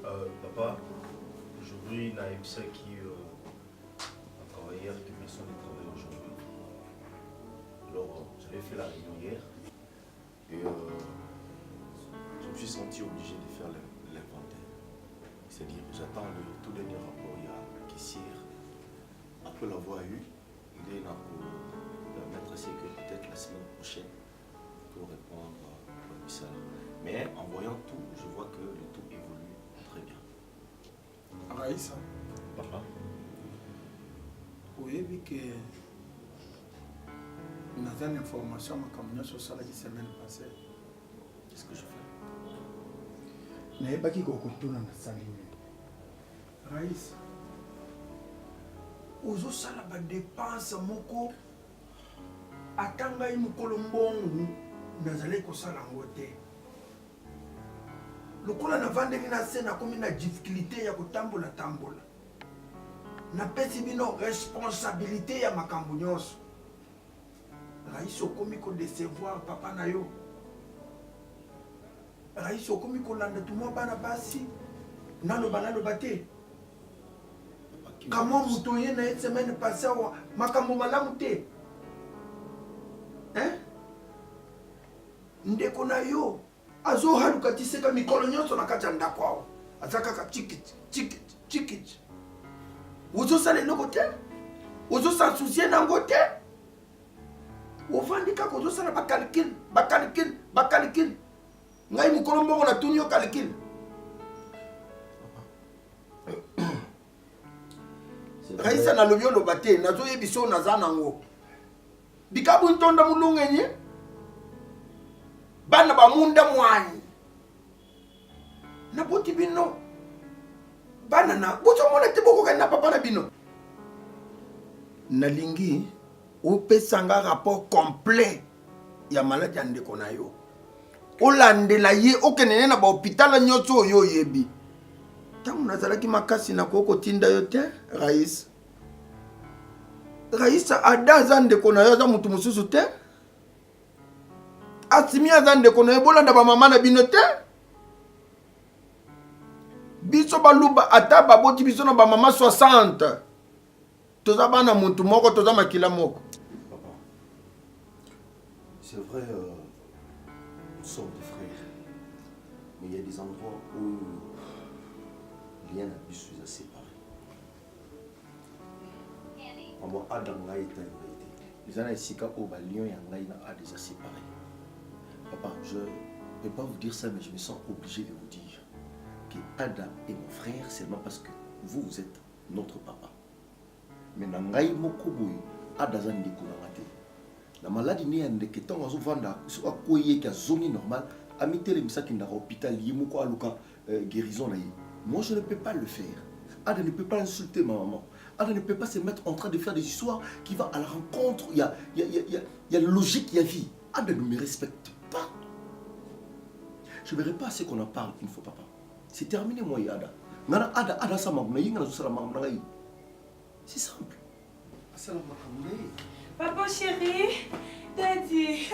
Papa, aujourd'hui, il y a un qui a travaillé hier, qui personne ne travaille aujourd'hui. Alors, j'avais fait la réunion hier et je me suis senti obligé de faire l'inventaire. C'est-à-dire, j'attends le tout dernier rapport, il y a la caissière. Après l'avoir eu, il est là pour mettre à que peut-être la semaine prochaine pour répondre au commissaire. Mais en voyant tout, je vois que le tout évolue très bien. Raïssa, Papa. Oui, vu que nous avons une information sur ça la semaine passée. Qu'est-ce que je fais? Mais pas qui kokotuna na salime. Raïssa, ozo sala ba dépense moko atanga yi mukolo mbongo nazale ko sala ngote. Lokola na vandeli na se na komi na difficulté ya kotambola tambola. Na pesi bino responsabilité ya makambo nyonso. Raïssa okomi ko décevoir papa na yo. Raïssa okomi ko landa tumo bana basi. Nalo banalo bate. Comment muto ye na semaine passée wa makambo malamu te. Hein? Ndeko na yo azo haluka tiseka mikolo nyonso na kati ya ndako awa. Azaka ka chikit. Ozo sala eloko te? Ozo sa soucier nango te? Ofandi kaka ozo sala bakalkil. Ngai mukolo mbongo na tuni yo kalkil. Raïssa na lobio lo bate nazo yebiso naza nango. Bikabu ntonda mulungenye. Bana ba munda mwani. Na boti bino. Bana na bozo mona te boko kana papa na bino. Nalingi opesanga rapport complet ya maladie ndeko na yo. Olandela ye okenene na ba hôpital nyotso yo yebi. Tangu nazalaki makasi na koko tinda yo te, Raïssa. Raïssa adaza ndeko na yo za mutu mususu te. Asimi aza ndeko na yo bolanda ba mama na bino te. Biso baluba ata baboti biso na ba mama 60. Toza bana mutu moko toza makila moko. Papa, c'est vrai, nous sommes des frères. Mais il y a des endroits où rien n'a pu se séparer. Moi, Adam a été les années ici, quand Lion et a déjà séparé. Papa, je ne peux pas vous dire ça, mais je me sens obligé de vous dire que Adam est mon frère seulement parce que vous êtes notre papa. Mais Nangaï Mokoboy, Adam Zandiko Namate. La maladie n'est pas que tant que vanda, soit quoi qui a zone normal, à mittel et qui n'a hôpital, Yemoko Aluka guérison. Moi, je ne peux pas le faire. Adam ne peut pas insulter ma maman. Adam ne peut pas se mettre en train de faire des histoires qui vont à la rencontre. Il y a logique, il y a vie. Adam ne me respecte pas. Je ne verrai pas ce qu'on en parle une fois, papa. C'est terminé, moi et Adam. Adam, ça m'a dit. C'est simple. Papa chéri, Daddy.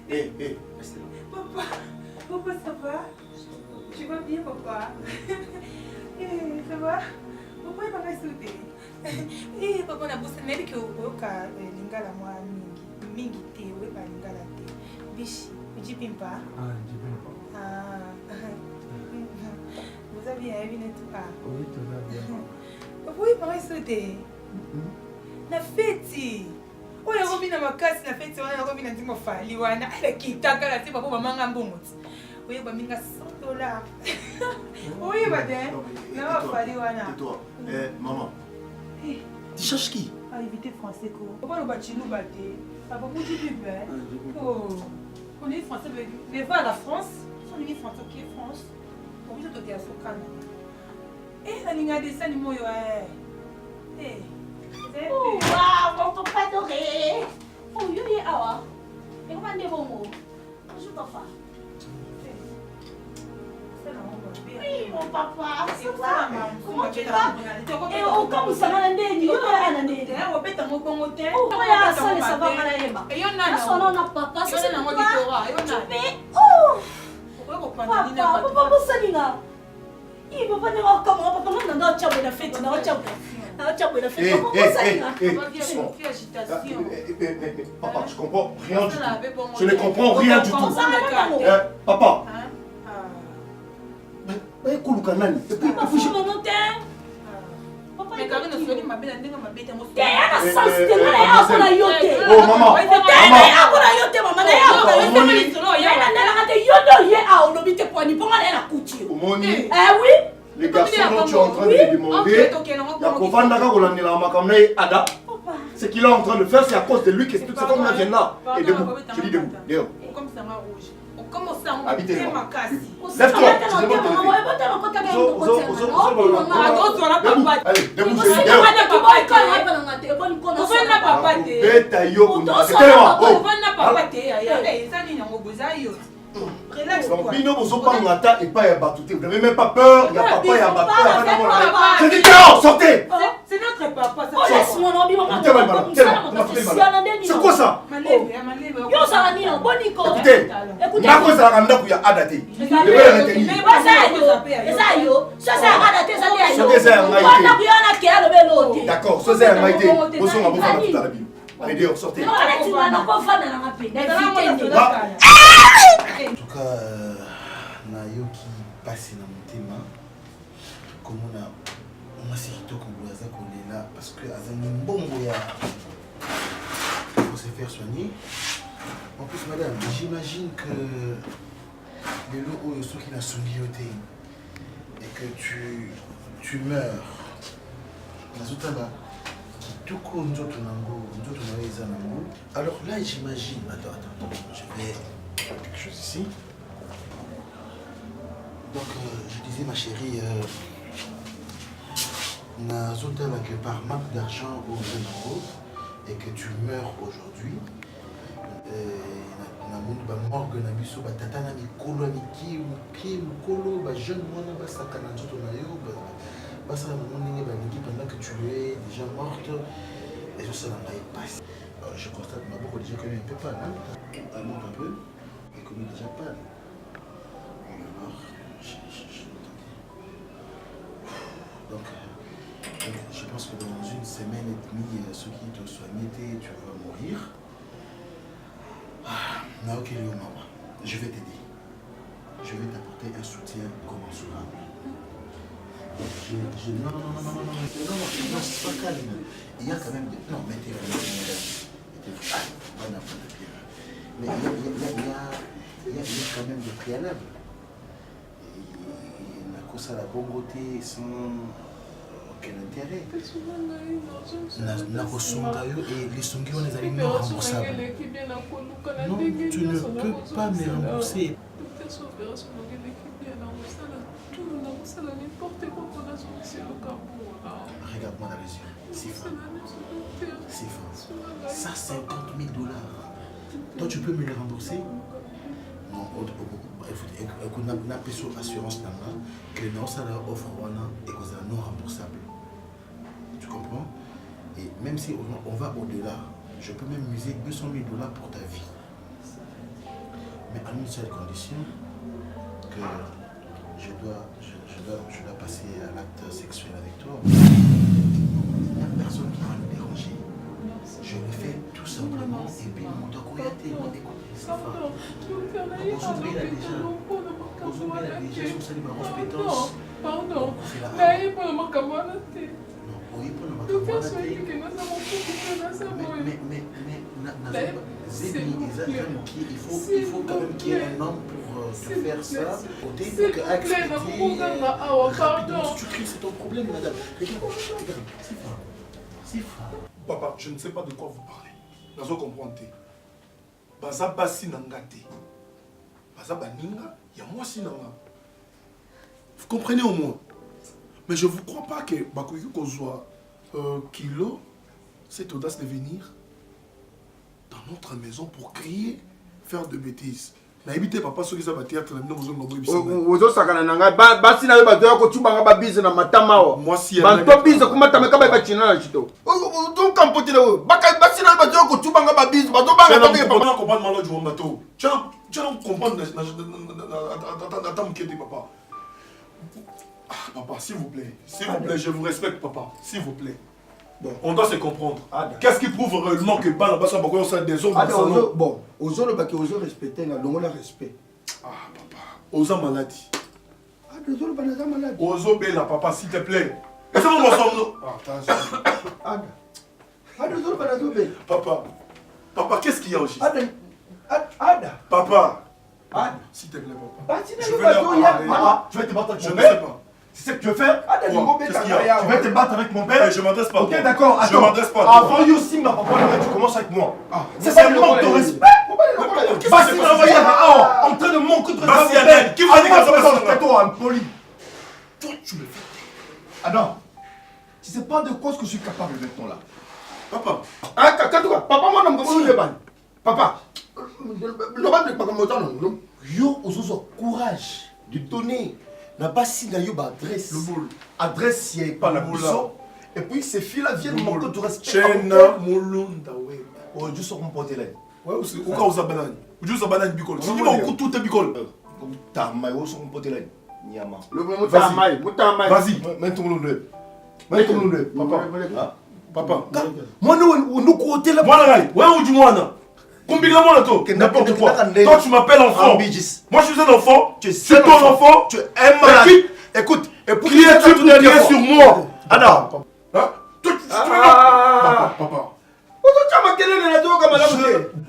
Hé, restez là. Papa, ça va? Tu vas bien, papa? Ça va? Papa, il va rester. Papa, on a bossé, mais que oka lingala moi mingi te, oui, pas lingala te. Bichi, tu pimpa? Ah, je pimpa. Ah, vous avez bien vu tout ça? Oui, tout va bien. Papa, il va rester. Na fête. Oya robi na makasi na fête wana robi na ndimo fali wana ala kitaka la te papa manga mbongoti. Oya ba minga $100. Oya ba de na fali wana. Tais-toi. Maman. Tu cherches qui? Ah, éviter français quoi. Papa no ba chilou ba te. Papa vous dites bien. Oh. On est français mais va à la France. On est français qui est France. Pour vous te dire ça quand. La linga de ça ni moyo Oh, wow, mon papa adoré. Oh, Yuri Awa. Et comment est bon mot? Je papa. Oui, mon papa. Ça va? Comment tu vas? Et au cas où ça va aller, il y a un année. On peut t'en monter. Oh, voilà, ça, ça va aller. Et il y en a son nom, papa. Ça, c'est quoi? Tu fais. Oh! Papa, papa, ça, Il va venir encore, papa, on a un la fête, on a la fête. Papa, je comprends rien du tout. Je ne comprends rien du tout. Papa. Mais kuluka nani? Papa, faut que je me note. Mais quand on a fait ma belle, on m'a bête, on m'a fait. Oh maman. Les garçons dont tu es en train de me demander, ce qu'il est en train de faire, c'est à cause de lui que toute cette femme vient là. Et debout, je dis debout, dehors. Habitez-moi. Lève-toi, allez, debout, je dis dehors. Donc, Bino, vous n'avez même pas peur, il n'y a papa, il y a papa. Je dis dehors, sortez. C'est notre papa. C'est quoi ça? Écoutez, d'accord, allez dehors, sortez. En tout cas, Nayoki passe dans mon thème. Comme on a sécurité qu'on est là parce que avec un bon voyage, il faut se faire soigner. En plus, madame, j'imagine que les lots sont qui n'a soigné et que tu meurs. Alors là, j'imagine. Attends, je vais quelque chose ici. Donc, je disais, ma chérie, que par manque d'argent au Zanango et que tu meurs aujourd'hui, morgue na biso batata na mikolo miki pied mikolo ba jeune mwana ba sakana nzoto na yo ba ça ndenge balingi pendant que tu es déjà morte et je sais là passe. Je constate ma beaucoup déjà quand même un peu pas hein. Elle monte un peu et comme déjà pas. Alors donc je pense que dans une semaine et demie ceux qui te soignaient tu vas mourir. Naoki Maman, je vais t'aider. Je vais t'apporter un soutien commensurable. Non, c'est pas calme. Il y a quand même des... Non, mais t'es mais il y a quand même des préalables. Il y a la bongoté sans aucun intérêt. Et les songi, on les a mis remboursables. Non, tu ne peux pas me rembourser. Regarde-moi dans les yeux. Sifa. 150 000 $. Toi, tu peux me les rembourser? Non, écoute, on a payé sur l'assurance que non, ça leur offre et que c'est non remboursable. Tu comprends? Et même si on va au-delà, je peux même miser 200 000 $ pour ta vie. Mais à une seule condition, que je dois passer à l'acte sexuel avec toi. Il n'y a personne qui va nous déranger. Je le fais tout simplement et puis on doit courir mon écouter. C'est pas. Pardon. Il faut quand même qu'il y ait un homme pour faire ça. Pardon. Tu cries, c'est ton problème, madame. Regarde. C'est fort. Papa, je ne sais pas de quoi vous parlez. Vous comprenez. Baza basi nangate. Baza baninga, il y a moi si nanga. Vous comprenez au moins. Mais je ne vous crois pas que Bakouyou Kozwa Kilo, cette audace de venir dans notre maison pour crier, faire de bêtises. Naibité papa ceux qui sont au théâtre, nous vous avons dit. Vous sakana nanga basi na ba doya ko tubanga ba bise na matama. Moi si ba to bise ko matama ka ba china na chito. Donc kampote le baka basi na ba doya ko tubanga ba bise ba to banga ta ke papa comprendre malo du bateau. Tu comprendre na tam kete papa. Papa, s'il vous plaît, je vous respecte, papa, s'il vous plaît. Bon. On doit se comprendre. Qu'est-ce qui prouve réellement que Bana Bassa Bako sont des hommes bon, aux hommes qui osent respecter, on a respect. Ah, papa, aux hommes malades. Ah, des hommes malades. Aux hommes là, papa, s'il te plaît. Et ça, on va s'en... Attention. Ah, des hommes malades. Papa, qu'est-ce qu'il y a aussi? Ada. Papa. Ada. S'il te plaît, papa. Tu vas te battre avec mon père? C'est ce que tu veux faire? Qu'est-ce qu'il y a? Tu vas te battre avec mon père? Je m'adresse pas. Ok, d'accord. Je m'adresse pas. Avant Yossi, ma papa, tu commences avec moi. C'est un manque de respect. Bassi m'a envoyé en train de manquer de respect. Bassi, qui va dire que ça va toi, impoli. Toi, tu me fais. Adam, tu sais pas de quoi ce que je suis capable maintenant là. Papa. Papa, moi, non, papa. Yo, ozozo courage de donner. Na basi na yo ba adresse. Adresse si pas la bousson. Et puis ces filles-là viennent manquer de respect. Chena Mulunda, oui. Oh, Dieu sort mon pote là. Ouais, aussi. Ou quand vous avez banane. Dieu sort banane bicole. Si tu vas au tout est bicole. Tamayo sort mon pote là. Niama. Vas-y. Maintenant le. Papa. Moi nous côté là. Moi là, ouais ou du moi. Combien de monde toi? N'importe quoi. Toi tu m'appelles enfant. Moi je suis un enfant. Tu es ton enfant. Tu es malade. Écoute. Et pour qui es-tu pour crier sur moi? Anna. Papa.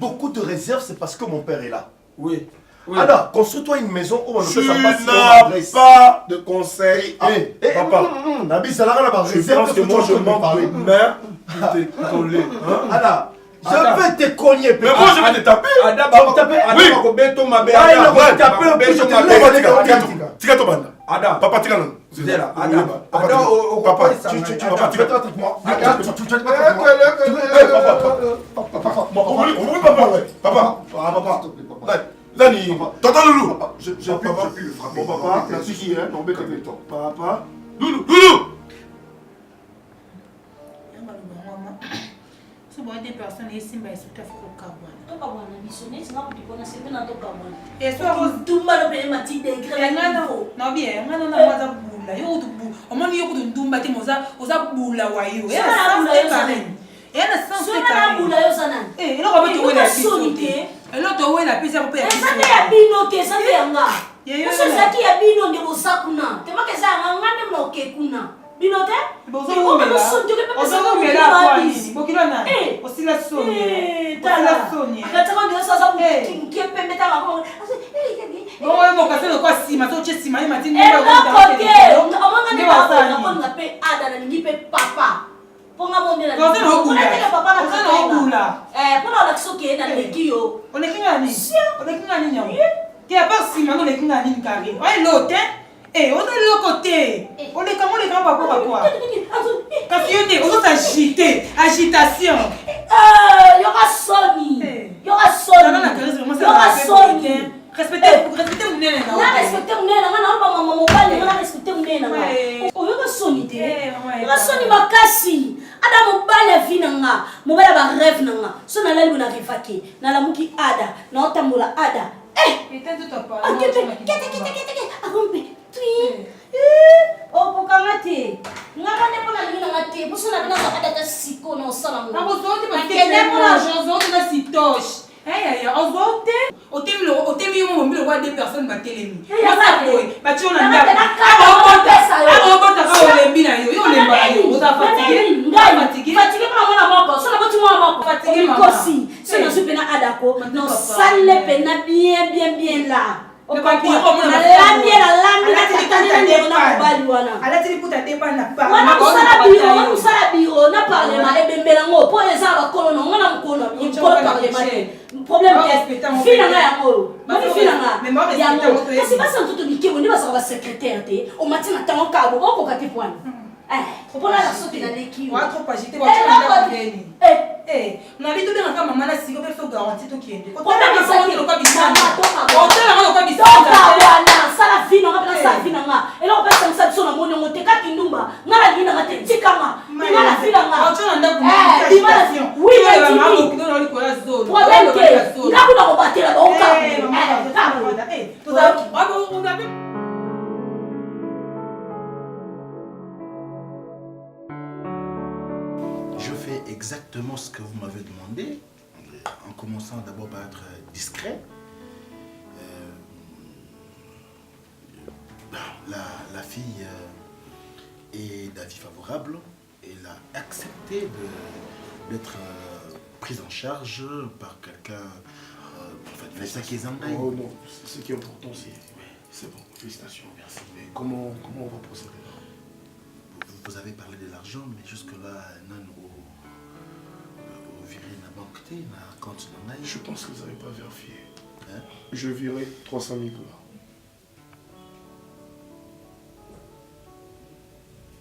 Beaucoup de réserves, c'est parce que mon père est là. Oui. Anna, construis-toi une maison où on ne Tu peut n'as pas de conseil. Papa. Je pense que moi je manque de main pour te coller. Anna, je vais te cogner. Mais moi je vais te taper. Tika to banda. Ada. Papa tika non. Papa, tu vas te battre avec moi. Papa. Dani, tonton Loulou. Je peux le frapper. Bon papa, c'est qui hein, non papa. Loulou. So boy des personnes ici mais c'est tout à fait au Kabwana. To Kabwana missionné c'est pas pour qu'on c'est na to Kabwana. Et so tout mal au mati de ngana na bien ngana na mwaza bula yo tubu omoni yo kudumba te moza bula wa yo. Ya na bula yo sana. Ya na sans so na bula yo sana. Eh elo ko beto wela pisonite. Elo to wela pisa ko pe. Esa te ya bino ke sa te nga. Yo so zaki ya bino nde bosakuna. Te makeza ngane mno ke kuna. Binote? Bozo ngela kwa nini? Bokilo na. Osila Sonia. Osila Sonia. Akataka ndio sasa mkipembe tanga kwa. Wewe mokasema kwa sima, so che sima ima tini ngwa kwa. Amanga ni papa na kwa ngape ada na ngipe papa. Ponga monde na. Bozo no bula. Papa na bozo no bula. Pona la kisoke na lekio. Olekinga nini? Olekinga nini nyawo? Ke apa sima no lekinga nini kari? Wa lote. On est de l'autre côté. On est comment les grands papa quoi? Parce que on doit agiter, agitation. Il y aura Sony. Il y aura Sony. Respectez mon nez là. Na respecter mon nez là, na ba mama mobali, na respecter mon nez là. O yo ka Sony te. Ka Sony makasi. Ada mobali vina nga, mobali ba rêve nga. So na lali na rifake, na la muki ada, na otambola ada. Et t'es tout pas. Akombe. Oh, pokangate. Ngakane pona lina ngate, busona bina zakata ta siko na osala mo. Abozote ba kene pona jozote na sitosh. Otemi yo mbilo kwa deux personnes ba telemi. Ba ti ona nda. Abota ka olembi na yo, yo lemba yo. Oza fatigué. Fatigué pa mona moko, so na boti mona moko. Fatigué kosi. So na supena adako. No sale pena bien là. Le papier comme on a alati puta depa na pa wana kusala biro na parlement ebembela ngo po eza ba kolono ngona mkono mkono parlement problème fina nga yango moni fina nga yango kasi basa ntutu bikebo ndi basa ba secrétaire te o matina tango kabo oko kati pwana opona la sote na leki wa trop agité wa trop ndeni na bitu bena kama mama na siko pe so garantie to kiende ko tala masaki lo ka bisana o tala lo ka bisana wana sala fino nga pena sala fino nga elo pesa msabiso na moni ngote ka kindumba ngala lina ngate tikama ngala fino nga o tala ndaku dimension oui mais mama ko no liko ya zone problème ke ngakuna ko batela ba oka to za wa ko Je fais exactement ce que vous m'avez demandé, en commençant d'abord par être discret. La fille est d'avis favorable. Elle a accepté d'être prise en charge par quelqu'un. En fait, qui est oh non, ce qui est important, c'est bon. Félicitations, merci. Mais comment on va procéder là? Vous avez parlé de l'argent, mais jusque-là, non, au viré n'a pas coûté, n'a compte. Je pense que vous n'avez pas vérifié. Hein? Je virerai 300 000 $.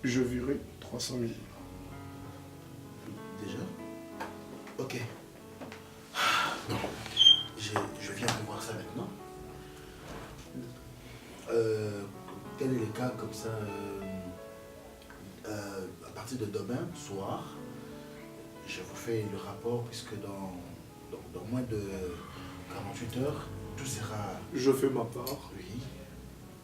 Je virerai 300 000 $. Déjà? Ok. Bon, je viens de voir ça maintenant. Quel est le cas comme ça à partir de demain soir, je vous fais le rapport puisque dans moins de 48 heures, tout sera... Je fais ma part. Oui.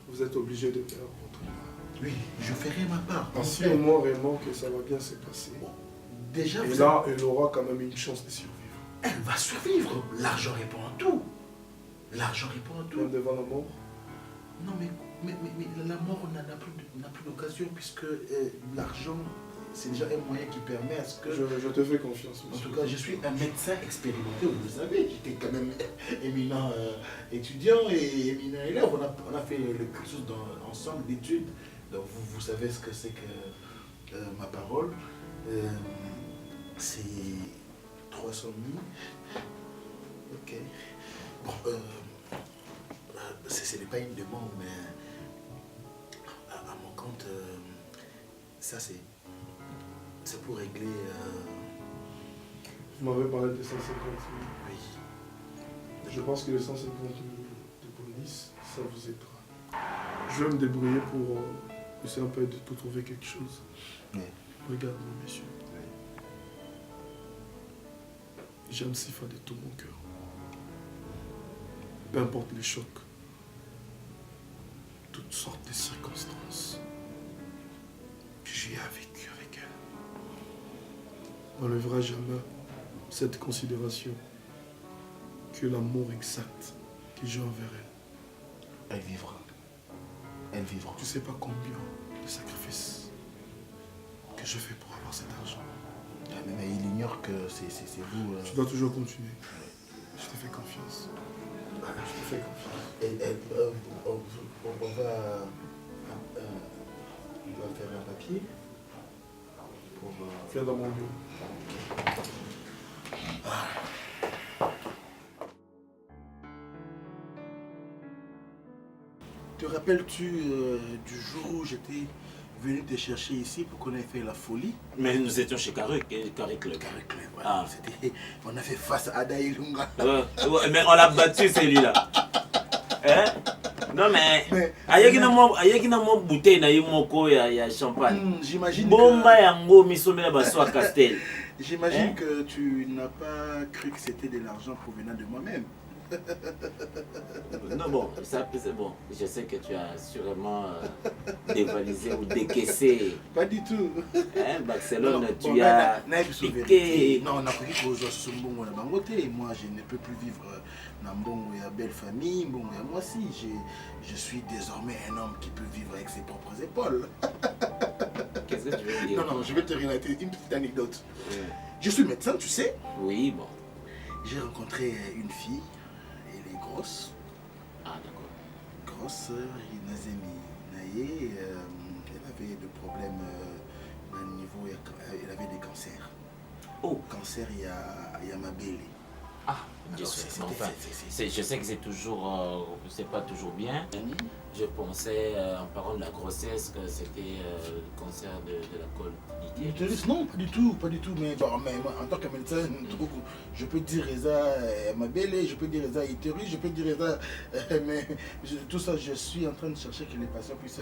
Vous êtes obligé de faire votre part. Oui, je ferai ma part. Assurez-moi réellement que ça va bien se passer. Bon, déjà, et là, elle aura quand même une chance de survivre. Elle va survivre. L'argent répond à tout. L'argent répond à tout. Même devant la mort? Non, mais la mort n'a plus d'occasion puisque l'argent, c'est déjà un moyen qui permet à ce que... Je te fais confiance, En monsieur. tout cas, je suis un médecin expérimenté, vous le savez. J'étais quand même éminent étudiant et éminent élève. On a fait le cursus ensemble d'études. Donc vous savez ce que c'est que ma parole. C'est 300 000. Ok. Bon, ce n'est pas une demande, mais à mon compte, ça c'est pour régler... Vous m'avez parlé de 150 000. Oui. Je pense que les 150 000 de bonus, ça vous aidera. Je vais me débrouiller pour essayer un peu de trouver quelque chose. Oui. Regarde-moi, monsieur. Oui. J'aime Sifa de tout mon cœur. Peu importe les chocs, toutes sortes de circonstances que j'ai vécues avec elle. On n'enlèvera jamais cette considération que l'amour exact que j'ai envers elle. Elle vivra. Elle vivra. Tu sais pas combien de sacrifices que je fais pour avoir cet argent. Mais il ignore que c'est vous... Tu dois toujours continuer. Je te fais confiance. Je te fais confiance. On va faire un papier pour... Viens dans mon bureau. Te rappelles-tu du jour où j'étais venu te chercher ici pour qu'on ait fait la folie? Mais nous étions chez Carré Club. Carré Club, Ah. voilà. On a fait face à Ada Ilunga. Ouais, mais on l'a battu celui-là. Hein? Non mais ayaki na mo bouteille na moko ya champagne. J'imagine bomba yango misomela baso à Castel. J'imagine que tu n'as pas cru que c'était de l'argent provenant de moi-même. Non bon, ça c'est bon. Je sais que tu as sûrement dévalisé ou décaissé. Pas du tout. Hein, Barcelone, Non, tu bon, as piqué. Non, on a pris pour ce mbongo na bangoté. Moi, je ne peux plus vivre dans mbongo et belle famille. Mbongo et moi aussi, je suis désormais un homme qui peut vivre avec ses propres épaules. Qu'est-ce que tu veux dire? Non, je vais te relater une petite anecdote. Ouais. Je suis médecin, tu sais. Oui, bon. J'ai rencontré une fille. Elle est grosse. Ah, d'accord. Grosse, elle avait des problèmes au niveau, elle avait des cancers. Oh, Cancer, il y a ma belle. ah, je Alors, sais. Enfin, je sais que c'est toujours, c'est pas toujours bien. Je pensais, en parlant de la grossesse, que c'était le cancer de la col utérus. Non, pas du tout. Mais, bon, mais moi, en tant que médecin, je peux dire ma belle, je peux dire utérus, je peux dire mais tout ça, je suis en train de chercher que les patients puissent.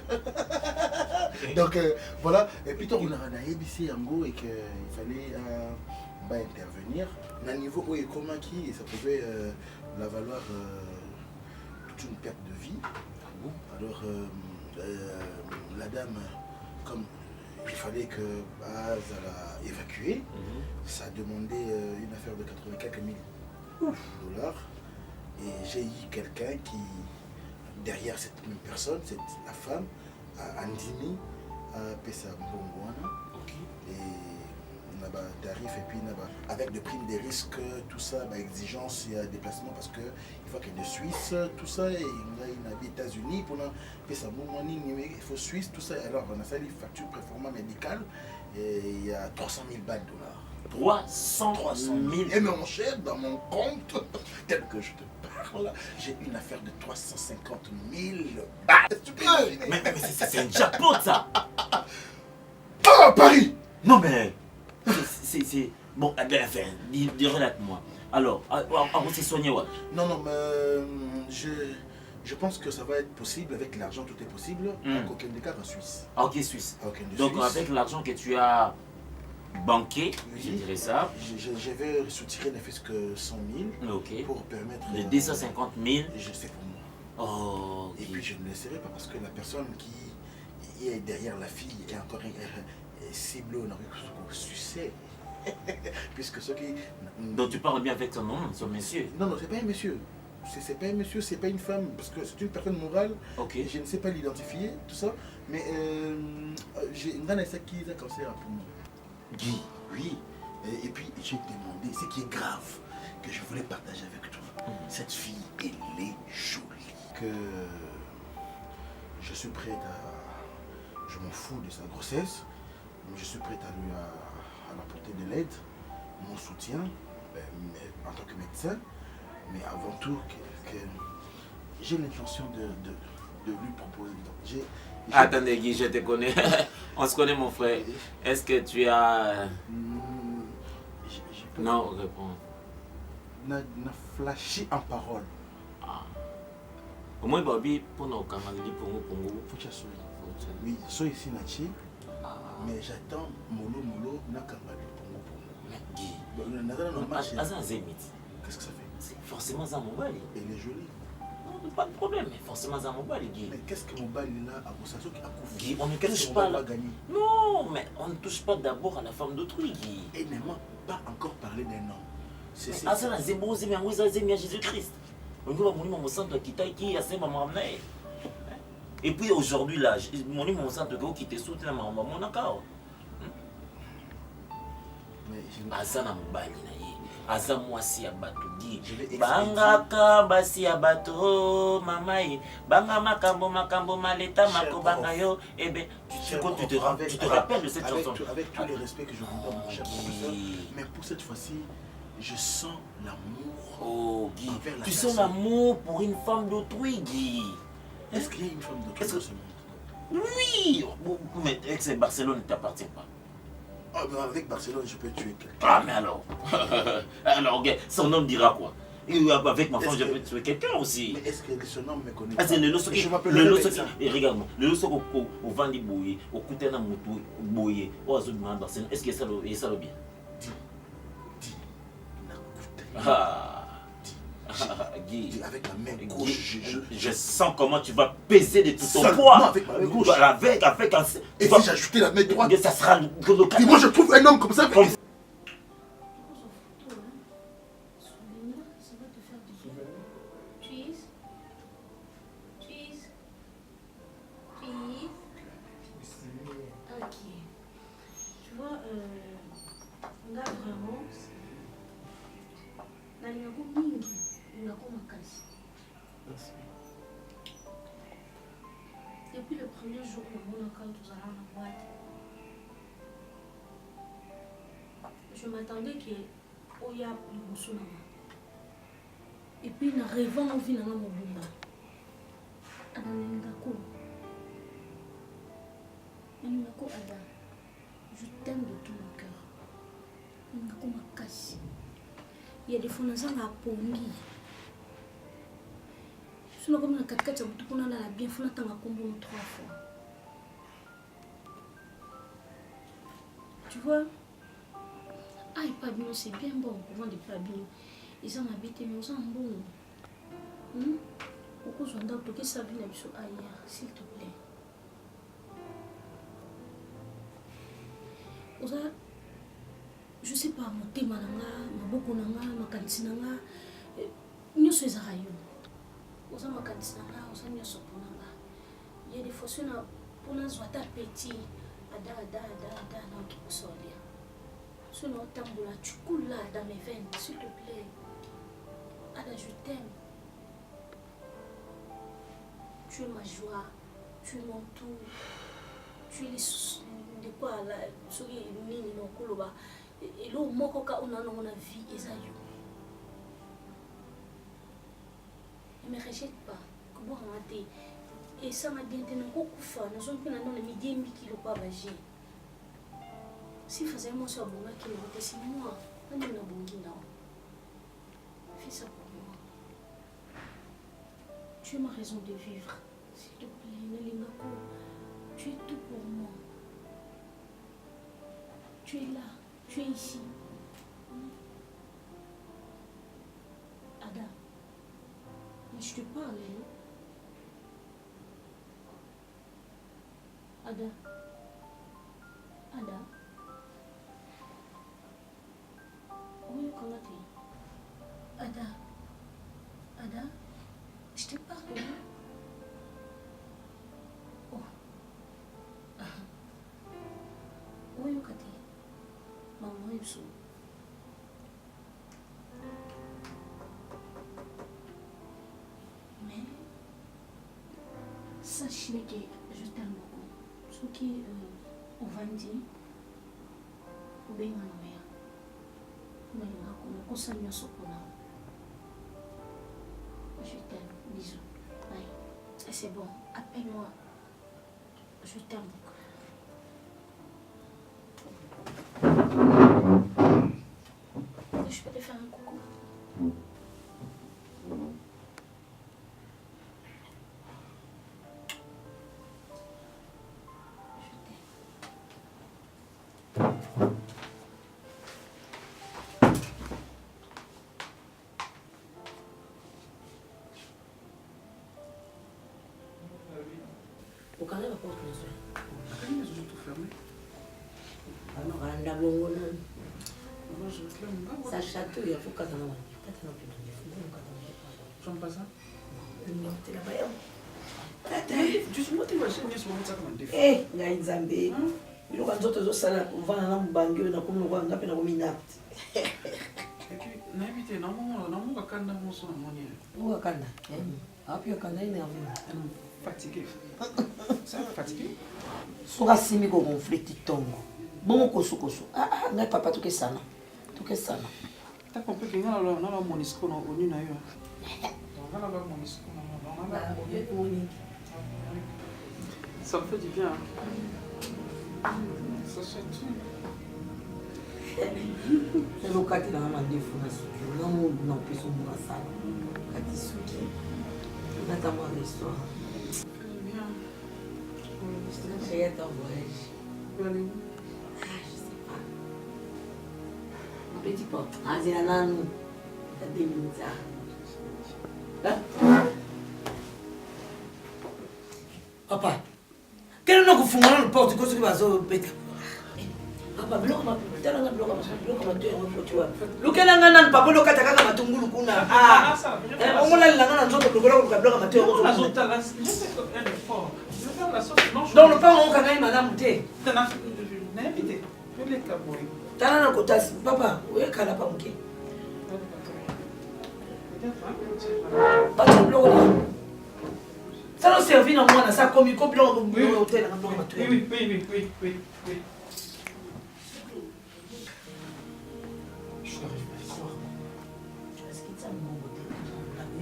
Donc voilà. Et puis on a ABC Ango et qu'il fallait intervenir. À un niveau où il comment qui, ça pouvait la valoir toute une perte de vie. Alors la dame, comme il fallait que Baz a évacué. Ça a demandé une affaire de 84 000 $. Et j'ai eu quelqu'un qui, derrière cette même personne, la femme, Andini, a payé sa bonbonne. Et on a un tarif, et puis avec des primes des risques, tout ça, exigence, il y a déplacement parce qu'il faut qu'il y ait de Suisse, tout ça, et il y a des États-Unis pour payer sa bonbonne, il faut Suisse, tout ça. Alors on a fait une facture performance médicale, et il y a 300 000 $. 300 000. Et mon cher, dans mon compte, tel que je te parle, j'ai une affaire de 350 000 $. Mais c'est un jackpot, ça. Ah, Paris. Non, mais c'est... Bon, enfin, relate-moi. Alors, on s'est soigné, ouais. Non, mais je pense que ça va être possible. Avec l'argent, tout est possible. Avec aucun des cas en Suisse. Ok, Suisse. Donc, Suisse. avec l'argent que tu as banqué, oui, je dirais ça. Je vais soutirer ne fût-ce que 100 000 pour permettre... De 250 000. Je sais pour moi. Oh, okay. Et puis je ne laisserai pas parce que la personne qui est derrière la fille est encore ciblée au succès. Puisque ceux qui... Donc tu parles bien avec son nom, son monsieur? Non, c'est pas un monsieur. C'est pas un monsieur, c'est pas une femme, parce que c'est une personne morale. Okay. Je ne sais pas l'identifier, tout ça. Mais j'ai une grande qui est un cancer pour moi. Guy. Oui. Et puis j'ai demandé, ce qui est grave, que je voulais partager avec toi. Cette fille, elle est jolie. Que je suis prête à... Je m'en fous de sa grossesse, mais je suis prête à lui apporter de l'aide, mon soutien, en tant que médecin, mais avant tout, que j'ai l'intention de lui proposer. Attendez Guy, je te connais. On se connaît mon frère. Est-ce que tu as... Non, réponds. Na flashé en parole. Au moins, Bobby, pour nos camarades, pour nous, oui, je suis ici, mais j'attends Molo, Nakambali, pour nous. Qu'est-ce que ça fait? C'est forcément ça, mon bali. Elle est jolie. Non, pas de problème, mais forcément ça, mon bali, Guy. Mais qu'est-ce que mon bali là a pour Guy, on ne touche pas là. Non, mais on ne touche pas d'abord à la femme d'autrui, Guy. Elle ne m'a pas encore parlé d'un homme. C'est ça, la zébo, Jésus-Christ. Et puis aujourd'hui là, mon centre qui te soutient mon accord. Azana mobali na ye. Aza mwasi ya bato Guy. Bangaka basi ya bato mamai. Banga makambo maleta mako banga yo. Eh ben, tu te rappelles de cette chanson? Avec tout le respect que je vous donne, mon cher professeur, mais pour cette fois-ci, je sens l'amour. Oh Guy, tu sens l'amour pour une femme d'autrui, Guy. Est-ce qu'il y a une femme d'autrui dans ce monde? Oui, mais ex Barcelone ne t'appartient pas. Oh, mais avec Barcelone, je peux tuer quelqu'un. Ah, mais alors alors, son homme dira quoi? Et avec ma femme, je peux tuer quelqu'un aussi. Mais est-ce que son homme me connaît? Ah, c'est le loso qui... Je m'appelle le loso. Et regarde-moi, le loso au vent boye, au couteau na moto boye, au azul de Barcelone, est-ce que ça le bien? Guy, avec ma main gauche, je sens comment tu vas peser de tout ton poids. Non, avec ma main gauche. Avec un... Et si j'ajoutais la main droite, ça sera le et moi je trouve un homme comme ça. Depuis le premier jour où nous allons en boîte, je m'attendais que Oya Moussuna. Et puis, en rêvant, on vit dans mon bumba. Anangako Ada, je t'aime de tout mon cœur. Anangako Makasi. Il y a des fois, nous avons pongi. Si nous avons 4 on a la bien, il faut attendre 3 fois. Tu vois, ah, et pas bien, c'est bien bon pour vendre des pabines. Ils ont habité, mais ils ont bon. Pourquoi je dois toquer sa vie ailleurs, s'il te plaît? je sais pas, motema nanga, maboko nanga, makanisi nanga, nyonso ezaka yo. Oza makanisi nanga, oza nyonso ponanga. Il y a des fois na pona zwata petit, ada na okiposolia. Sono tambola chukula dans mes veines, s'il te plaît. Ada, je t'aime. Tu es ma joie, tu es mon tout. Tu es de quoi là, soki nini no koloba. Et là, moko ka on a vie esayo. Ne me rejette pas. Comment rater? Et ça m'a dit de kufa, nous sommes plus dans le midi et qui le pas bagé. Si faisait moi sur bon qui me votait c'est moi. On est dans bon non. Fais ça pour moi. Tu es ma raison de vivre. S'il te plaît, Nelingako. Tu es tout pour moi. Tu es là. Tu es ici. Ada, mais je te parle, hein? Ada. Oui, comment t'es? Ada, je te parle, hein? Oh. Oui, comment t'es? Maman est sous. Mais sachez que je t'aime beaucoup. Ce qui on va dire, ou bien on a rien. Mais on a conscience sur ça. Je t'aime. Bisous. Bye. C'est bon. Appelle-moi. Je t'aime beaucoup. Je peux te faire un coucou. Au Canada, la porte Les yeux tout fermés. alors, on a bongo là. Moi, je réclame. Ça chatouille, il faut qu'à t'en avoir. J'en passe ça. T'es là-bas. Justement, tu vas changer ce moment ça comme un défi. Eh, ngai nzambe. Biloko nzoto ezosala kovanda na mobangi oyo nakomi lokwa nga mpe nakomi napte. nayebi te namokakanda moso na moni okakanda api okanda énervé fatigué ça fatigué soki asimi kokonflikte ntongo bongo kosukosu ngai papa tokesana ta compris que nga na monisco na onu na yo nga na monisco na ça me fait du bien ça c'est tout elokati nanga mandefu na suki nga modu na opesa omona sala kati suki nata mwa restaurant J'ai ton voyage. Je sais pas. Petit pot. C'est un an. T'as 2 minutes. Papa, quel est le fondement de porte que tu vas au péter? Papa, bloque ma putain, on a bloqué ma tu vois. Lequel est un papa, le cataka ma tungulu kuna. On l'a la nzoto bloqué ma tu vois. Donc le pain on kanaï madame té. Tana n'invité. Tu les caboy. Tana na kotas papa, oye kala pa muke. Pas de bloqué. Ça nous servit dans moi ça comme il complète au hôtel na bloqué ma tu. Oui.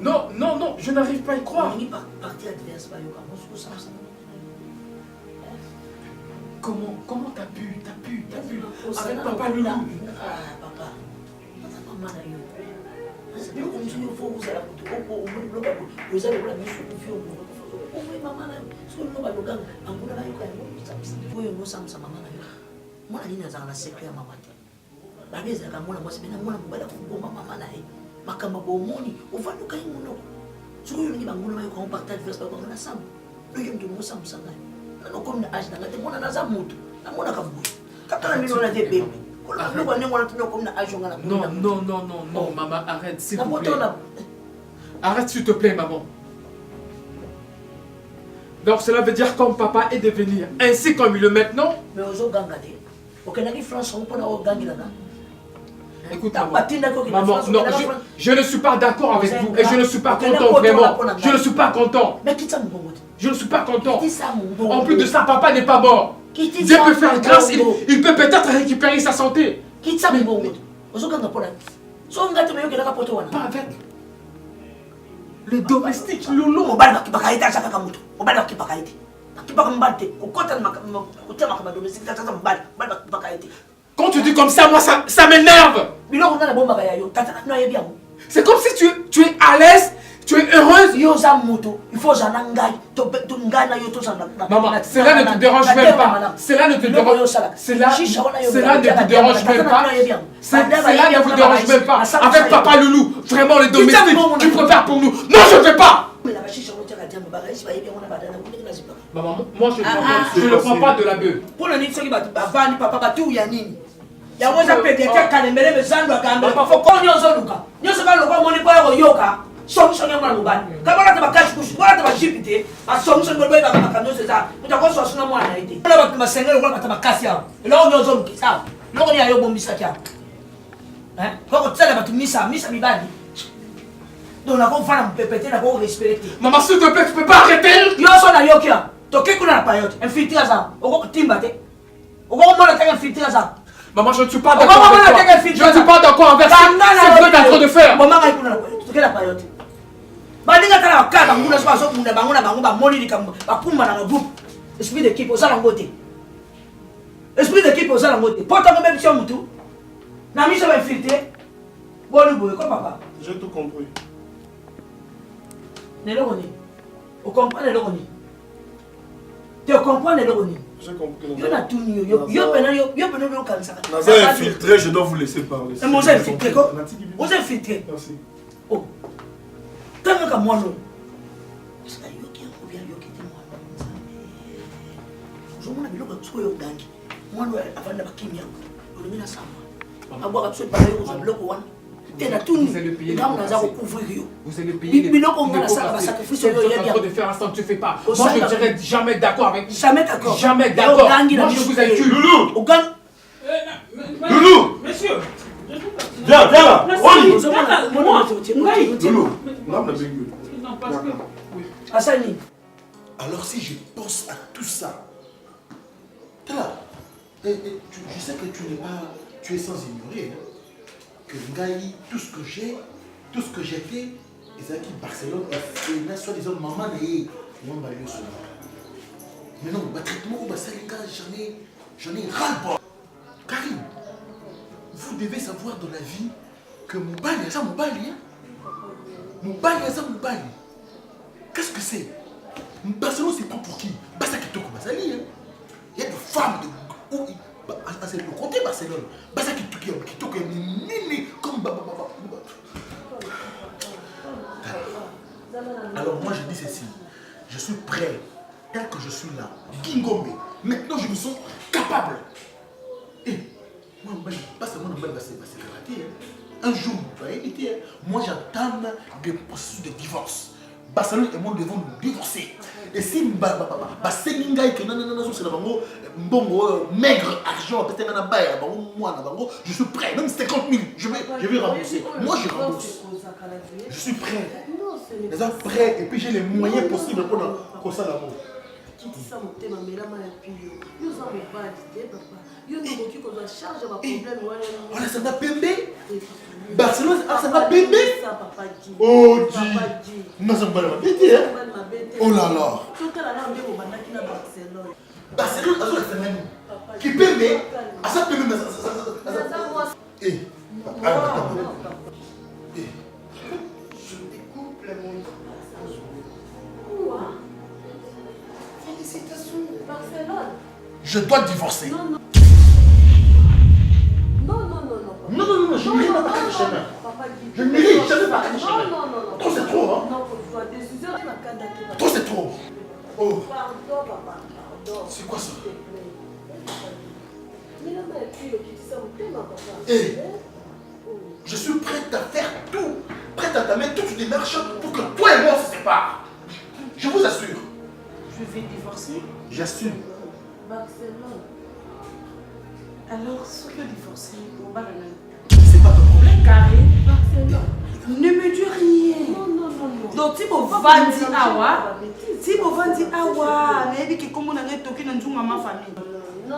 Non, je n'arrive pas à y croire. Partie adverse, pas Comment t'as pu avec papa Loulou. Papa, maman c'est comme si il faut vous allez vous allez la mission de vie au maman ce que nous va le gang en vous la yo yo no sam sama maman moi la nina za na secret maman ba beza ka mona moi c'est bien mona mbala ko maman na makamba bomoni uvanda kai muno so yo ngi bangona bayo ko partage verse ba ngana sam lo yo ngi mo sam sanga no comme na age na te mona na za mutu na mona ka bu Non, maman, arrête, s'il vous plaît. Arrête, s'il te plaît, maman. Donc cela veut dire comme papa est devenu ainsi comme il le maintenant. Mais aux gangade. Ok, n'a France on peut avoir gangade. Écoute, maman, non, je ne suis pas d'accord avec vous et je ne suis pas content vraiment. Je ne suis pas content. Mais qui ça mon bon? Je ne suis pas content. En plus de ça, papa n'est pas mort. Dieu peut faire grâce, il peut peut-être récupérer sa santé. Qui ça mon bon? Aux gangade pour la. So ngate me yoke nakapoto wana. Pas avec le domestique Lolo. Obali bakayita chaka kamuto. Obali bakayita. Bakibaka mbate. Ukota ukutema kama domestique tata mbali. Obali bakayita. Quand tu dis comme ça, moi ça m'énerve. C'est comme si tu es à l'aise, tu es heureuse. Il faut maman, cela ne te dérange même pas. Cela ne te dérange pas. Cela ne te dérange même pas. Cela ne vous dérange même pas. Avec papa Loulou, vraiment les domestiques, tu prépares pour nous. Non, je ne fais pas. Maman, moi je ne prends pas de la bœuf. Pour le nid, papa, tout y a nini. Ya moza pédéter kalembele bezandwa kambe faut qu'on y ozoluka nyoso ba lokwa moni kwa yoka solution ya mwana lubani kabona te bakashi kushi bora te bashipite a solution bo ba bakando seza mutako so suna mwana ite bora ba masengelo kwa bata bakasi ya lo nyozo luki sawa lo ni ayo bombisa kya kwa tsela batu misa mibadi donc na ko fana mpepete na ko respecter maman s'il te plaît tu peux pas arrêter yo so na yokia to kekuna na payote infiltrer ça oko timba te oko mona ta infiltrer ça. Maman, je ne suis pas d'accord avec toi. Je ne suis pas d'accord avec ce que tu es en train de faire. Maman, tu es la période. Bandinga tala wakala nguna swa so munda banguna bangu ba moni likamba bakuma na groupe. Esprit d'équipe au sala ngote. Esprit d'équipe au sala ngote. Porta ko même sur mutu. Na mi so ba filtrer. Bonu boy ko papa. J'ai tout compris. Ne lo koni. O comprendre lo koni. Tu comprends le koni. J'ai compris. Naza infiltré, je dois vous laisser parler. Vous infiltré quoi? Vous infiltré. Merci. Oh. Tant que moi non. Vous allez payer les de faire un tu fais pas. Moi je dirais jamais d'accord avec vous. Jamais d'accord. Jamais d'accord. Moi je vous accuse. Loulou. Loulou. Monsieur. Viens là. Alors si je pense à tout ça, je sais que tu es sans ignorer. Que Ngaï, tout ce que j'ai fait, ils ont dit Barcelone, et soi-disant maman et moi, mais non, le traitement au Barcelone, j'en ai ras-le-bol. Karim, vous devez savoir dans la vie que Moubali, c'est Moubali. Moubali, c'est Moubali. Qu'est-ce que c'est? Barcelone, c'est pas pour qui? Bassa qui toque Basali. Il y a des femmes de. C'est le côté Barcelone. Bassa qui toque nini comme. Alors moi je dis ceci. Je suis prêt. Tel que je suis là. Gingombe. Maintenant je me sens capable. Et moi, un jour, moi j'entame des processus de divorce. Barcelone et moi devons nous divorcer. Et si maigre argent, je suis prêt. Même 50 000, je vais rembourser. Moi je rembourse. Je suis prêt. Je suis prêt et puis j'ai les moyens possibles pour ça l'amour. Voilà, ça m'a pembé. Barcelone, ça m'a pembé. Oh, Dieu. Non, ça m'a pas pété. Oh là là. Barcelone, ça m'a qui pembé. Ah, ça pembé. Eh. Je découpe la montre. Félicitations. Barcelone. Je dois divorcer. Non, non. Non, je n'irai pas par le chemin. Je n'irai jamais par le chemin. Non. Trop c'est trop, hein. Non, faut faire décision. Trop c'est trop. Oh. Pardon, papa. Pardon. C'est quoi ça? Mais là, Et je suis prête à faire tout, prête à t'amener toutes les démarches pour que toi et moi on se séparent. Je vous assure. Je vais divorcer. J'assume. Barcelone. Alors, ce que divorcer, on va le. C'est pas ton problème. Carré, Barcelone. Ne me dis rien. Non. Donc, si vous vendez awa, si vous vendez awa, mais que comme on a dit, toqué dans toute ma famille. Non,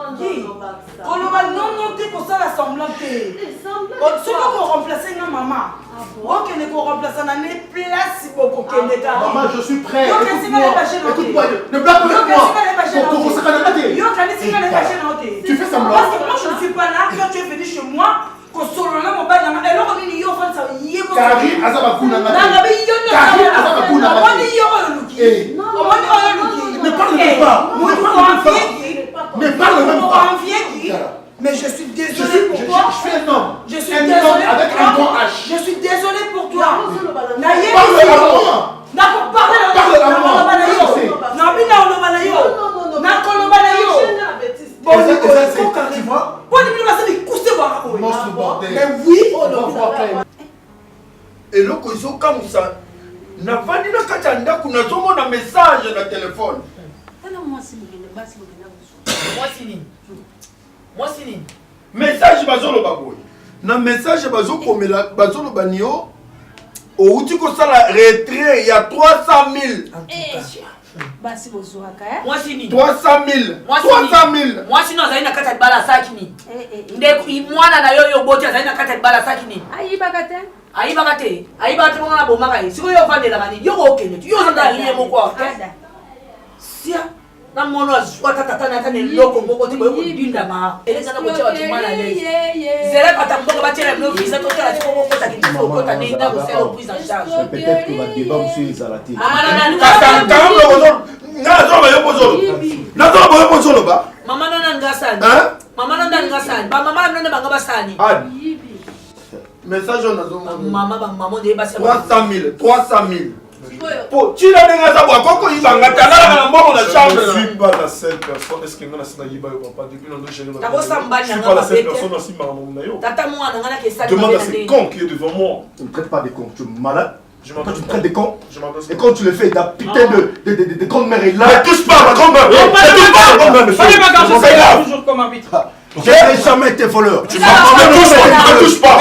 tu peux ça la semblante. Ce que vous remplacez ma maman. Ok, ne vous remplacez dans les places pour que les gars. Maman, je suis prêt. Écoute-moi, ne blague pas avec moi. Tu fais semblant. Parce que moi, je ne suis pas là. Quand tu es venu chez moi, que solo là, mon père, et alors, on est en ça. Carré, Azabakuna. Ne parle même pas. Ne parle même pas. Mais je suis désolé pour toi. Je suis un homme. Je suis un désolé homme avec un grand H. Je suis désolé pour toi. Parle à moi. Monstre bordel. Mais oui, et le kozo comme ça. Na vandi na kati ya ndako nazomona message na téléphone. Moi c'est message bazoloba boye. Na message bazokomela bazoloba nio outi kosala retrait ya 300 000. Basi bozoaka moi c'est 300 000. 300 000. Moi sinon azali na kati ya bala sakini. Ndeko mwana na yo boti azali na kati ya bala sakini. ayibaka te mwana bomaka ye siko yo vandela kani yo okene yo zanda liye moko sia na mono azwa tata na tane loko moko te boyo kudinda ma eleza na kocha watu mwana le zera kata mboko batela no visa to tala tiko moko ta kitiko ko ta nenda ko faire prise en charge peut-être que va débat monsieur Zalati mama nana ngasani ba mama nana banga basani message on a maman 300 000. Pour tu l'as déjà savoir comment il va la chambre. Je suis pas la seule personne. Est-ce que nous avons papa depuis nous chéris. Je suis pas la seule personne aussi demande à ces cons qui est devant moi. Tu ne traites pas des cons, tu es malade. Quand tu traites des cons, et quand tu le fais, ta putain de grand-mère est là. Ne touche pas ma grand-mère. Ne touche pas ma grand-mère, monsieur. Toujours comme arbitre. Je n'ai jamais été voleur. Tu ne me touches pas.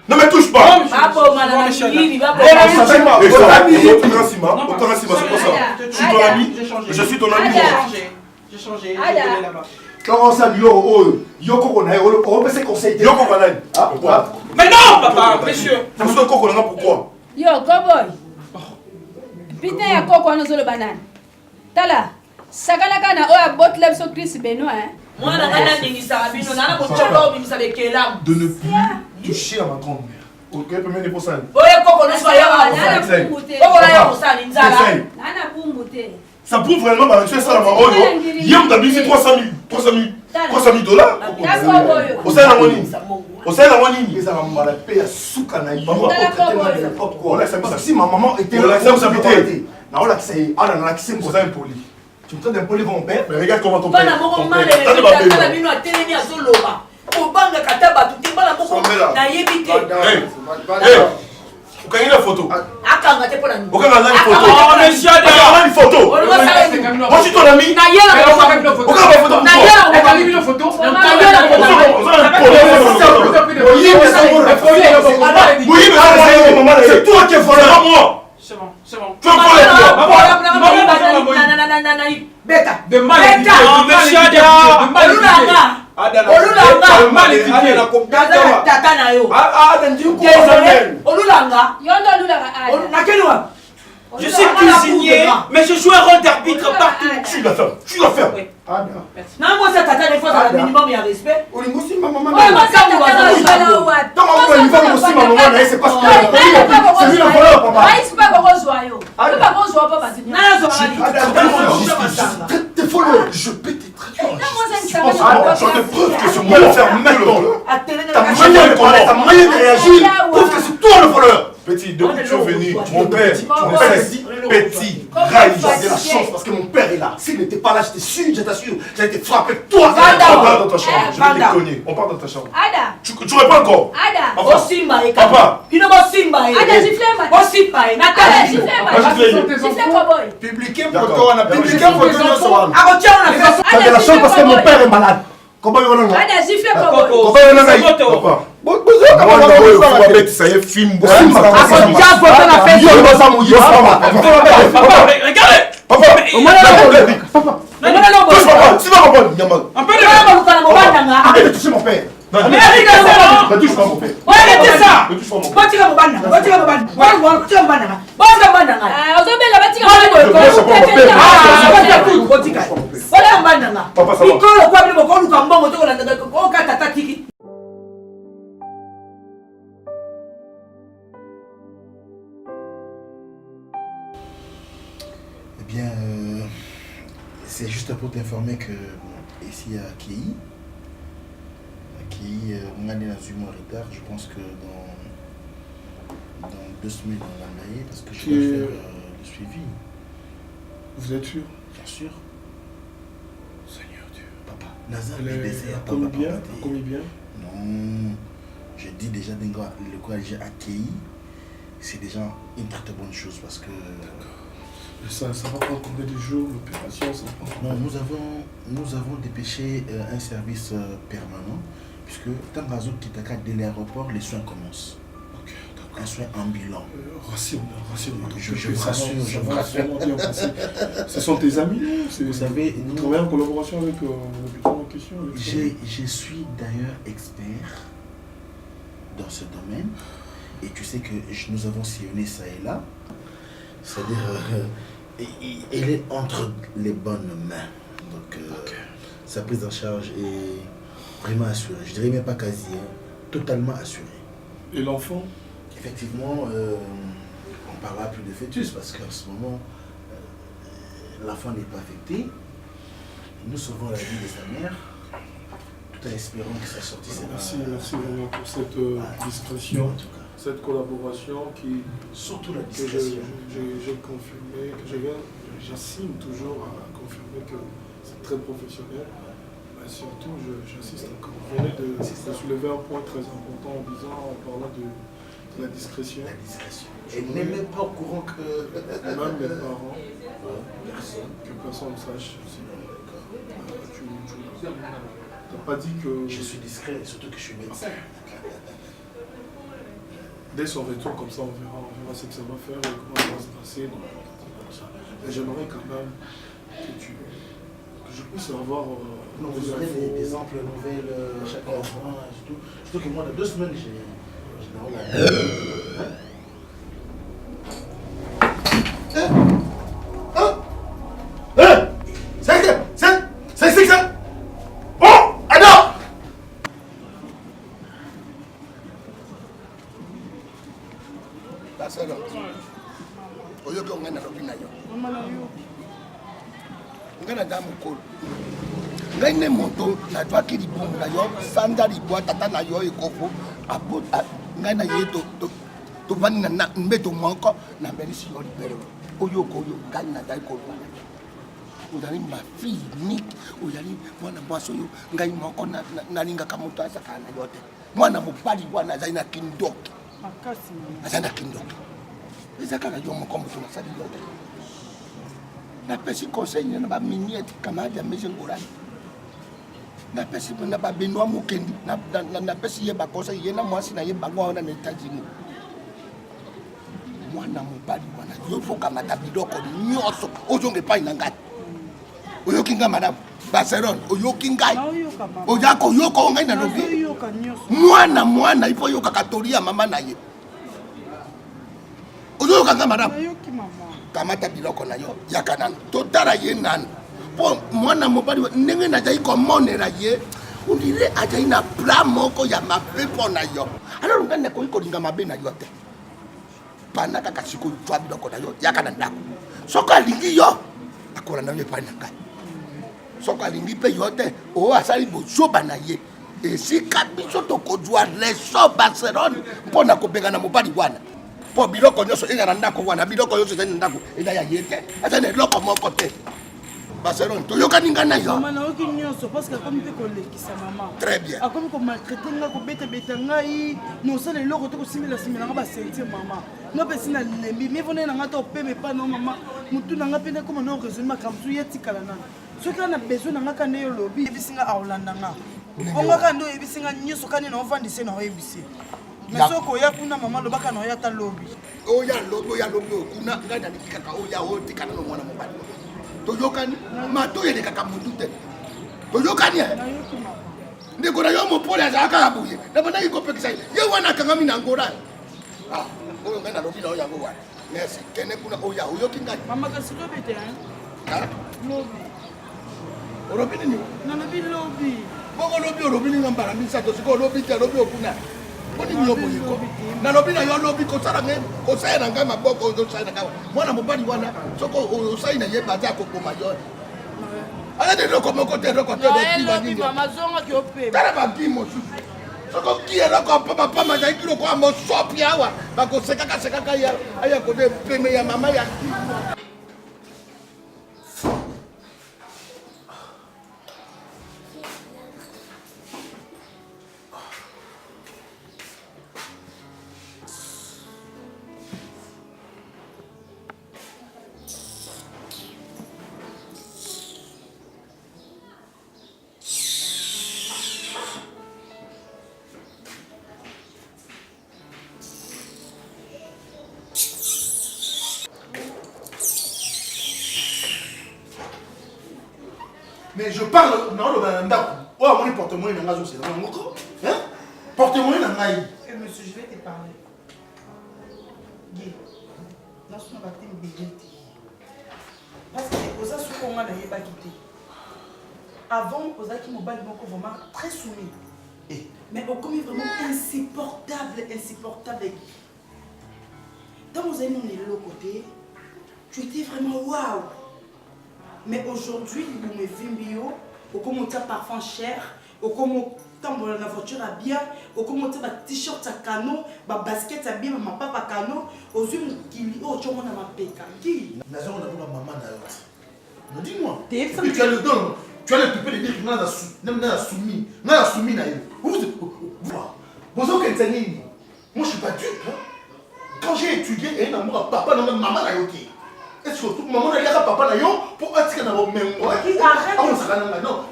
Ne me touche pas. Je suis ton ami. J'ai changé. Là-bas. Comment ça, Yoko Konaï, on peut se conseiller. Yoko Konaï. Mais non, papa, monsieur. Pourquoi? Yo, Goboy. Putain, ya koko anozolo banane. Tala, sakalaka na oya botleb so Chris Benoît, hein. Moi, na ndingisa bino na ko cholo bimisa bekelam. De ne plus toucher à ma grand-mère. Ok, premier niveau ça. Oye koko no soya wa. Koko la ya musani nzala. Nana bumute. Ça prouve vraiment que tu es ça là-bas. Hier, tu as dit 300 000 dollars. Au sein de la monnaie. Au sein de la monnaie. Ils ont mal payé à Soukanaï. Si ma maman était là, ça vous habitez. Vous êtes impoli. Tu me traites d'impoli mon père. Mais regarde comment ton père. Vous gagnez la photo. Vous gagnez la photo. Oh, monsieur, une photo. Moi, je suis ton ami. C'est toi qui es voleur. Moi. C'est bon, c'est bon. Tu es voleur. Beta. De mal éduqué. Je suis cuisinier, mais je joue un rôle d'arbitre partout. Tu dois faire. Tu dois faire. Non, moi, ça t'attend des fois, ça a un minimum de respect. On est aussi ma maman. Ouais, ma femme, on va c'est lui le voleur, papa. T'es voleur. Je peux te traduire. J'en ai preuve que c'est moi le faire maintenant. Ta manière de réagir prouve que c'est toi le voleur. Petit, depuis que tu es venu, mon père, petit, Raï, j'ai la chance parce que mon père est là. S'il n'était pas là, je t'assure, j'ai été frappé. Toi, on part dans ta chambre, je vais te cogner. On part dans ta chambre. Ada. Tu réponds encore. Ada. Papa. Il ne va Simba. Ada, gifle. Ada, gifle. Publiquez photo, on a publié photo. Tu as de la chance parce que mon père est malade. Comment il va? Ada, gifle. Comment il va? Ça y est, film. Eh bien, c'est juste pour t'informer que ici à Kei, on a des humains en retard. Je pense que dans 2 semaines on va l'envoyer parce que je vais faire le suivi. Vous êtes sûr? Bien sûr. Seigneur Dieu. Papa, Nazar est décédé. Combien? Non, je dis déjà le collège à Kei, c'est déjà une très bonne chose parce que. Ça va prendre combien de jours l'opération? Non, nous avons dépêché un service permanent puisque tant que Kitaka dès l'aéroport, les soins commencent. Ok, d'accord. Un soin ambulant. Rassure-moi. Je vous rassure. Ce sont tes amis, non? Vous savez, nous travaillons en collaboration avec l'hôpital en question. Je suis d'ailleurs expert dans ce domaine et tu sais que nous avons sillonné ça et là. C'est-à-dire, il est entre les bonnes mains. Donc, sa prise en charge est vraiment assurée. Je dirais même pas quasi, totalement assurée. Et l'enfant? Effectivement, on ne parlera plus de fœtus parce qu'en ce moment, l'enfant n'est pas affecté. Nous sauvons la vie de sa mère, tout en espérant que sa sortie sera... Merci vraiment pour cette discrétion. En tout cas. Cette collaboration qui, surtout la que j'ai confirmé, que j'assime toujours à confirmer que c'est très professionnel. Mais surtout, j'insiste encore. Vous venez de soulever un point très important en parlant de la discrétion. La discrétion. Et même pas au courant que... Même mes parents, que personne ne sache. Tu n'as pas dit que... Je suis discret, surtout que je suis médecin. Dès son retour, comme ça, on verra ce que ça va faire et comment ça va se passer. Mais j'aimerais quand même que je puisse avoir... vous aurez des exemples nouvelles chaque enfant, surtout que moi, dans 2 semaines, j'ai c'est ça. Bon, alors oyo ke ngana lobi na yo ngana da mokolo ngai ne moto na twaki libumu na yo sanda libwa tata na yo ekofo apo ngai na ye to bani na mbeto moko na mbelisi yo libero oyo ngai na dai ko uzali ma fille unique uzali mwana mwasi oyo ngai moko nalingaka moto asaka na yo te mwana mobali wana azali na kindoki azali na kindoki eza kaka yo moko moto nasali yo te napesi conseil na baminiete kamadi ya mese ngolani napesi na babenoa mokendi napesi ye baconseil ye na mwasi na ye bango wana na États-Unis mwana mobali wana yo fokamata biloko nyonso ozonga epai na ngai oyoki ngai madame Barcelone oyoki ngai oya koyoka ngai na lobi mwana ifo yokaka tori ya mama na ye oyoka ngai madame kamata biloko na yo yaka nanu totala ye nanu po mwana mobali ndenge nazali komonela ye ondire azali na plan moko ya mabe mpo na yo alors ngai nakoki kolinga mabe na yo te bana kaka sikoyo twa biloko na yo yaka na ndako soki alingi yo akolanda yo epai na ngai soki alingi mpe yo te oyo asali bozoba na ye esika biso tokozwa leso Barcelone mpo na kobengana mobali wana po biloko nyonso ezala ndako wana biloko nyonso ezali ndako eza ya ye te eza na eloko moko te Barcelone toyokani nga na yo mama nayoki nyonso parce que akomi mpe kolekisa mama très bien akomi komaltraite nga kobeta ngai nosala eloko te kosimela nga basentie mama nga mpe sina lembi mivone na nga to opeme pa no mama motu na nga mpe ndekoma na oresoni makambo so ye tikala nanga soki ana besoin na nga ka nde yo lobi yebisi nga aolanda nga ongaka nde oyebisi nga nyonso kani na ovandise na oyebisi mais soki oya kuna mama lobaka na oya ata lobi oya lobi okuna ngai naleki kaka oya otikana na mwana mobali toyokani mato yelekaka motu te toyokani ndeko na yo mopole azalaka ya buye na bandaki kopekisa ye wana akangami na ngora oyo ngai nalobi na oyo yango wana merci kende kuna oya oyoki ngai mama kasi lobi te lobi olobi nini nalobi lobi bongo lobi olobi ninga mbala misato sikoyo olobi te olobi okuna onini yo boyeko nalobi na yo olobi kosala na ngai maboko ozosala na ngai mwana mobali wana soko osali na ye baza akokoma yo ayede eloko moko te eloko te tala bagi mosusu soko ki eloko pamapama ezali kiloko ya mosopi awa bakosekakasekaka aya kode peme ya mama ya Mais je parle, non, le ndako. Oh, mon porte-monnaie n'a pas joué, c'est encore. Hein? Porte-monnaie n'a pas eu. Monsieur, je vais te parler. Guy, dans ce moment, tu me dis. Parce que aux gens qui ont pas quitté. Avant, aux gens qui m'ont vraiment très soumis. Mais au commis vraiment insupportable. Dans vos amis, on est de l'autre côté. Tu étais vraiment waouh. Mais aujourd'hui, vous me filmez bio, au comment tu as parfum cher, au comment tu as la voiture à bien, au comment tu as t-shirt à canon, ma basket à bien, ma papa à canon, aux yeux qui oh tu as ma péka. Qui? Nazar on a pour maman d'ailleurs. Dis-moi. Tu as le don, tu as le tupé de dire que n'a soumis na yo. Vous avez entendu? Moi je suis pas dupe. Quand j'ai étudié, et amour papa non maman na yo qui. Est-ce que tout maman n'a pas papa na pour attirer dans vos mémoires? Arrête.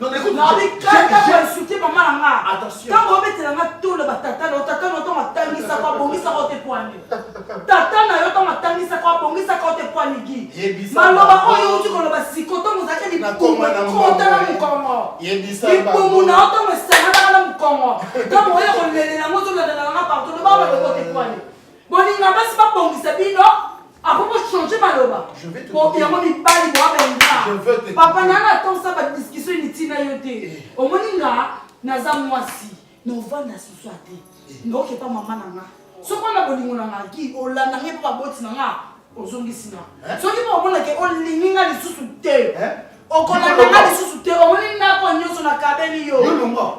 Non, écoute. Non, mais quand tu as insulté maman là, attention. quand vous mettez la main tout le tata n'entend ma tangi ça quoi bongi ça côté poigné. Tata na yo ma tangi ça quoi bongi ça côté poigné gi. Maloba oyo tu ko ba sikoto muzake ni koma na mukongo. Yebisa ba. Ibumu na oto mesana na mukongo. Quand vous yo lele na moto la na partout le ba côté poigné. Boni nga basi ba bongi ça bino. Ah, pourquoi changer Maloba? Je vais te dire. Je veux te dire. Papa, nana attend ça, la discussion inutile. Au moninga, naza mwasi. No va na société. No ke pas maman nanga. So ko na bolingo nanga ki o la nanga pa boti nanga. Ozongi sina. So ki ba mona ke o lininga lisusu te. O ko na nanga lisusu te. O moninga ko nyoso na kabeli yo.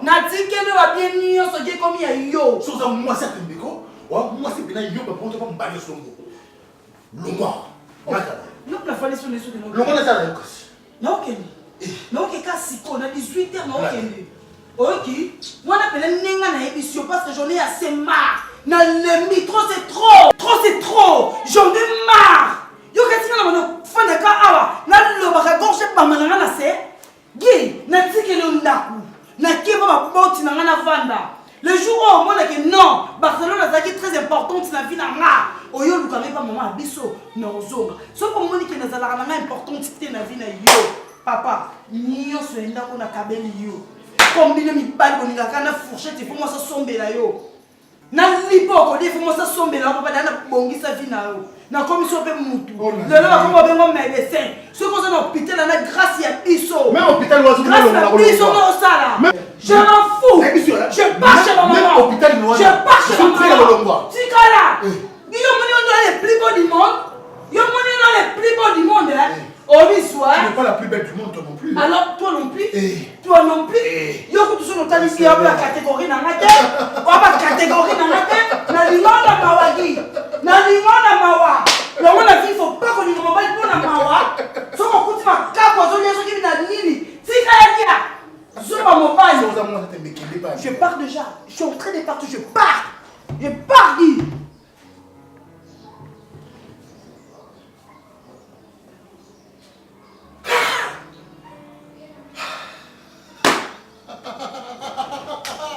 Na tikele wa bien nyoso ke komi ya yo. So za mwasi atembeko. Wa mwasi bina yo ba poto pa mbali songo. Longwa. Non, la fallait sur les sous de nos. Longwa na tala yokas. Non, ok. Non, ok, kasi on a 18 heures, non, ok. Ok. Moi, on appelle Nenga na émission parce que j'en ai assez marre. Na l'ennemi, trop c'est trop. Trop c'est trop. J'en ai marre. Yo, kasi na mano fan de ka awa. Na lo baka gorge pa mananga na se. Gi, na tikele ndaku. Na keba ba boti na na vanda. Le jour où on a dit non, Barcelone est très importante dans la vie de moi. Oyo lukame pas maman biso nozonga. So ko moni ke nazala na importante te na vie na yo. Papa, niyo so enda ko na kabeli yo. Combine mi bali boninga kana fourchette pour moi ça sombela yo. Na lipo ko di pour moi ça sombela papa na bongisa vie na yo. Na commission pe mutu. Le là ko bengo médecin. Ce ko ça na hôpital na grâce ya biso. Même hôpital wazo na biso no sala. Je m'en fous. Je pars chez ma maman. Je pars chez ma maman. Tikala. Yo moni on est les plus beaux du monde. Yo moni on est les plus beaux du monde hein. Au soir. Tu n'es pas la plus belle du monde toi non plus. Alors toi non plus. Toi non plus. Yo ko tu no tali si ya la catégorie na ngate. Wa ba catégorie na ngate. Na linga na mawagi. Na nalingo na mawa yango na vie faut pas kolinga mobali mpo na mawa soki okuti makako azolia soki na nini tika ya dia zoba mobali je pars déjà je suis en train de partir je pars Guy